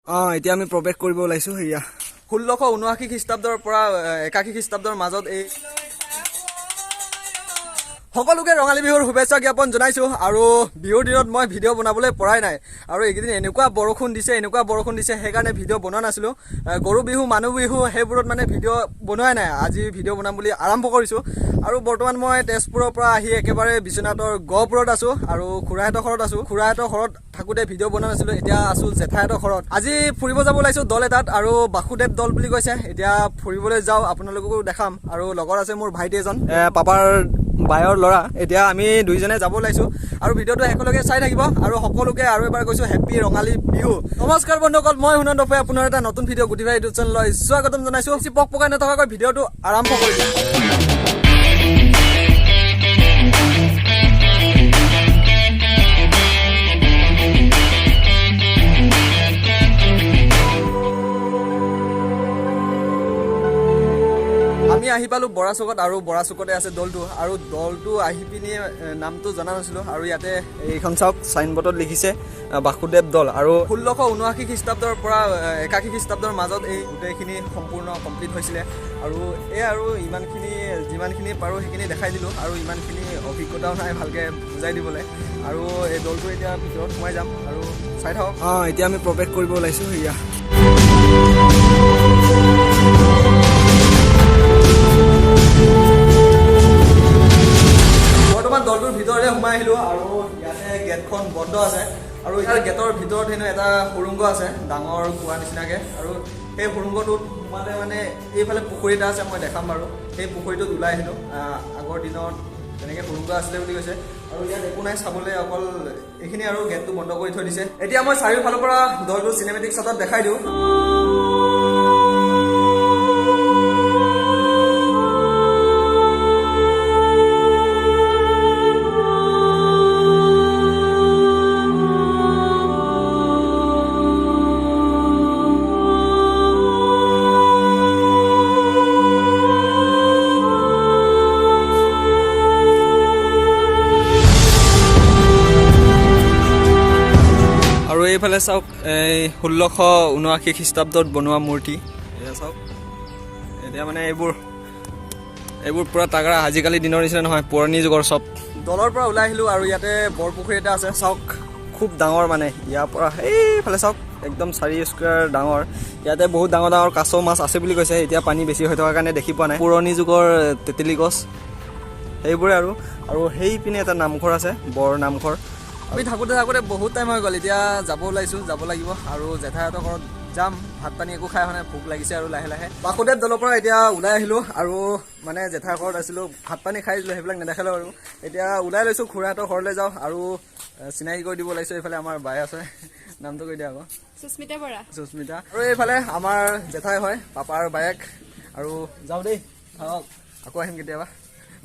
এতিয়া আমি প্ৰৱেশ কৰিব ওলাইছো এয়া 1679 খ্ৰীষ্টাব্দৰ পৰা 81 খ্ৰীষ্টাব্দৰ মাজত এই সকলোকে ৰঙালী বিহুৰ শুভেচ্ছা জ্ঞাপন জনাইছো আৰু বিহুৰ দিনত মই ভিডিঅ' বনাবলৈ পৰাই নাই আৰু এইকেইদিন এনেকুৱা বৰষুণ দিছে সেইকাৰণে ভিডিঅ' বনোৱা নাছিলো গৰু বিহু মানুহ বিহু সেইবোৰত মানে ভিডিঅ' বনোৱাই নাই আজি ভিডিঅ' বনাম বুলি আৰম্ভ কৰিছো আৰু বৰ্তমান মই তেজপুৰৰ পৰা আহি একেবাৰে বিশ্বনাথৰ গহপুৰত আছো আৰু খুৰাহঁতৰ ঘৰত আছো খুৰাহঁতৰ ঘৰত থাকোতে ভিডিঅ' বনোৱা নাছিলো এতিয়া আছো জেঠাহঁতৰ ঘৰত আজি ফুৰিব যাব ওলাইছো দল এটাত আৰু বাসুদেৱ দল বুলি কৈছে এতিয়া ফুৰিবলৈ যাওঁ আপোনালোককো দেখাম আৰু লগত আছে মোৰ ভাইটি এজন পাপাৰ বায়ৰ ল'ৰা এতিয়া আমি দুইজনে যাব ওলাইছো আৰু ভিডিঅ'টো একেলগে চাই থাকিব আৰু সকলোকে আৰু এবাৰ কৈছো হেপী ৰঙালী বিহু নমস্কাৰ বন্ধুসকল মই সুনন্দ ফে আপোনাৰ এটা নতুন ভিডিঅ' গুটিভাই ইউটিউব চেনেললৈ স্বাগতম জনাইছো পক পকাই নথকাকৈ ভিডিঅ'টো আৰম্ভ কৰিছো আমি আহি পালো বৰা চুকত আৰু বৰা চুকতে আছে দলটো আৰু দলটো আহি পিনি নামটো জনা নাছিলো আৰু ইয়াতে এইখন চাওক চাইনবোৰ্ডত লিখিছে বাসুদেৱ দল আৰু 1679 খ্ৰীষ্টাব্দৰ পৰা 81 খ্ৰীষ্টাব্দৰ মাজত এই গোটেইখিনি সম্পূৰ্ণ কমপ্লিট হৈছিলে আৰু এই আৰু ইমানখিনি যিমানখিনি পাৰো সেইখিনি দেখাই দিলো আৰু ইমানখিনি অভিজ্ঞতাও নাই ভালকে বুজাই দিবলৈ আৰু এই দলটো এতিয়া ভিতৰত সোমাই যাম আৰু চাই থাকক এতিয়া আমি প্ৰৱেশ কৰিব ওলাইছো এয়া বৰ্তমান দলটোৰ ভিতৰতে সোমাই আহিলো আৰু ইয়াতে গেটখন বন্ধ আছে আৰু ইয়াৰ গেটৰ ভিতৰত হেনো এটা সুৰুংগ আছে ডাঙৰ কুঁৱা নিচিনাকে আৰু সেই সুৰুংগটোত সোমালে মানে এইফালে পুখুৰী এটা আছে মই দেখাম বাৰু সেই পুখুৰীটোত ওলাই আহিলো আগৰ দিনত তেনেকৈ সুৰুংগ আছিলে বুলি কৈছে আৰু ইয়াত একো নাই চাবলৈ অকল এইখিনি আৰু গেটটো বন্ধ কৰি থৈ দিছে এতিয়া মই চাৰিওফালৰ পৰা দলটো চিনেমেটিক শ্বটত দেখাই দিওঁ আৰু এইফালে চাওক 1679 খ্ৰীষ্টাব্দত বনোৱা মূৰ্তি এয়া চাওক এতিয়া মানে এইবোৰ পুৰা তাগৰা আজিকালি দিনৰ নিচিনা নহয় পুৰণি যুগৰ চব দলৰ পৰা ওলাই আহিলো আৰু ইয়াতে বৰপুখুৰী এটা আছে চাওক খুব ডাঙৰ মানে ইয়াৰ পৰা এইফালে চাওক একদম 4 স্কুৱাৰ ডাঙৰ ইয়াতে বহুত ডাঙৰ ডাঙৰ কাছ মাছ আছে বুলি কৈছে এতিয়া পানী বেছি হৈ থকাৰ কাৰণে দেখি পোৱা নাই পুৰণি যুগৰ তেতেলী গছ সেইবোৰে আৰু সেই পিনে এটা নামঘৰ আছে বৰ নামঘৰ আমি থাকোঁতে বহুত টাইম হৈ গ'ল এতিয়া যাব ওলাইছোঁ যাব লাগিব আৰু জেঠাইহঁতৰ ঘৰত যাম ভাত পানী একো খাই মানে ভোক লাগিছে আৰু লাহে লাহে বাসুদেৱ দলৰ পৰা এতিয়া ওলাই আহিলোঁ আৰু মানে জেঠাইৰ ঘৰত আছিলোঁ ভাত পানী খাই দিলোঁ সেইবিলাক নেদেখালোঁ আৰু এতিয়া ওলাই লৈছোঁ খুৰাহঁতৰ ঘৰলৈ যাওঁ আৰু চিনাকি কৰি দিব ওলাইছোঁ এইফালে আমাৰ বাই আছে নামটো কৈ দিয়া আকৌ সুস্মিতা আৰু এইফালে আমাৰ জেঠাই হয় পাপাৰ বায়েক আৰু যাওঁ দেই আকৌ আহিম কেতিয়াবা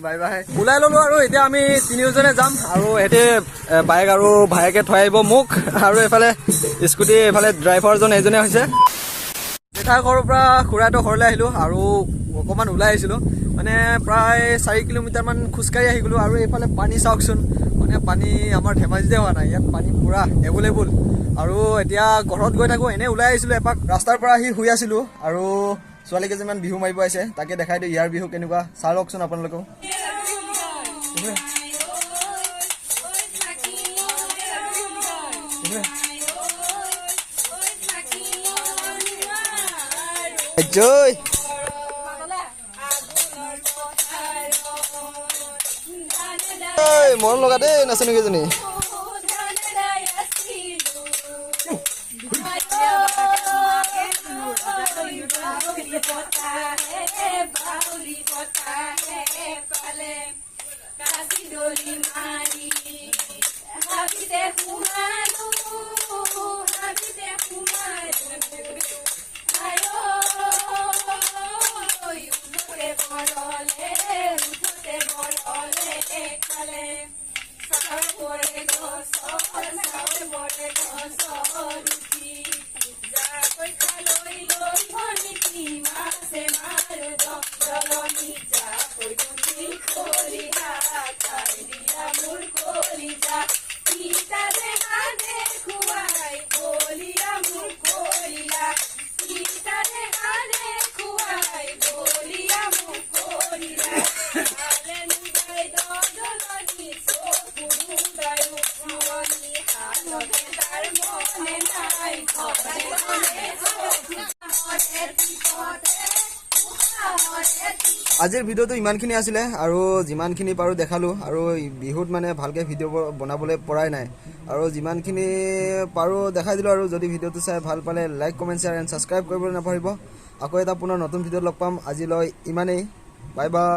বাই বাই ওলাই ললো আৰু এতিয়া আমি তিনিওজনে যাম আৰু এতে বাইক আৰু ভায়েকে থৈ আহিব মোক আৰু এইফালে স্কুটি এইফালে ড্ৰাইভাৰজন এজনে হৈছে জেঠাৰ ঘৰৰ পৰা খুৰাহঁতৰ ঘৰলৈ আহিলোঁ আৰু অকণমান ওলাই আহিছিলোঁ মানে প্ৰায় 4 কিলোমিটাৰমান খোজকাঢ়ি আহি গ'লোঁ আৰু এইফালে পানী চাওকচোন মানে পানী আমাৰ ধেমাজিতে হোৱা নাই ইয়াত পানী পুৰা এভেইলেবল আৰু এতিয়া ঘৰত গৈ থাকোঁ এনেই ওলাই আহিছিলোঁ এপাক ৰাস্তাৰ পৰা আহি শুই আছিলোঁ আৰু ছোৱালী কেইজনমান বিহু মাৰিব আহিছে তাকে দেখাই দিওঁ ইয়াৰ বিহু কেনেকুৱা চাই লওকচোন আপোনালোকেও জয় মৰম লগা দেই নাচনী কেইজনী আজিৰ ভিডিঅ'টো ইমানখিনি আছিলে আৰু যিমানখিনি পাৰোঁ দেখালোঁ আৰু বিহুত মানে ভালকৈ ভিডিঅ' বনাবলৈ পৰাই নাই আৰু যিমানখিনি পাৰোঁ দেখাই দিলোঁ আৰু যদি ভিডিঅ'টো চাই ভাল পালে like comment share and subscribe কৰিবলৈ নাপাহৰিব আকৌ এটা পুনৰ নতুন ভিডিঅ'ত লগ পাম আজিলৈ ইমানেই বাই বাই